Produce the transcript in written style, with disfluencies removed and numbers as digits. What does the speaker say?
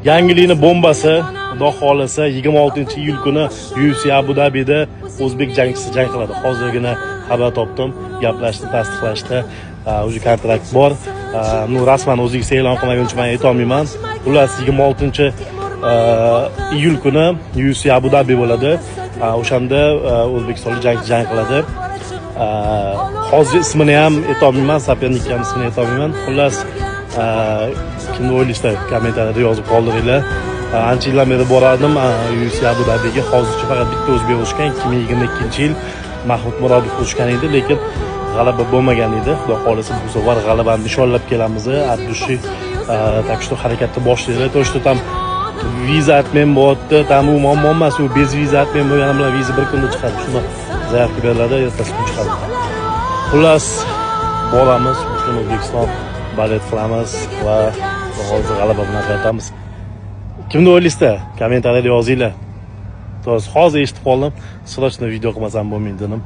Yangilikni bombasi, xudo xolasa 26-iyul kuni UFC Abu Dabida o'zbek jangchisi jang qiladi. Hozirgina xabar topdim, gaplashdi, tasdiqlashdi. O'zi kontrakt bor. Rasman o'zingiz e'lon qilmaguncha men ayta olmayman. Xullas 26-iyul kuni UFC Abu Dhabi bo'ladi. O'shanda O'zbekistonlik jangchi jang qiladi. Hozir ismini ham ayta olmayman, sopernikning ham ismini ayta olmayman. Xullas kimni o'ylaysizlar, kommentariyada yozib qoldiringlar. Ancha yildan beri borardim UFC Abu Dhabiga. Hozircha faqat bitta o'zbek o'tgan 2022-yil Mahmud Murodov o'tgan edi, lekin g'alaba bo'lmagan edi. Xudo xolasa bu safar g'alabani nishonlab kelamiz. Abdushi так что harakatni boshlaydi. То что там viza atmen bo'lyapti. Tam u muammo emas, u bez viza atmen bo'lgani bilan viza bir kunda chiqadi. Shunda zaявка beriladi, ertasi kuni chiqadi. Xullas boramiz, butun O'zbekiston balet qilamiz va hozir g'alaba bilan qaytamiz. Kimni o'ylaysizlar? Kommentariyada yozinglar. Hozir eshitib qoldim. Srочно video qilmasam bo'lmaydi dedim.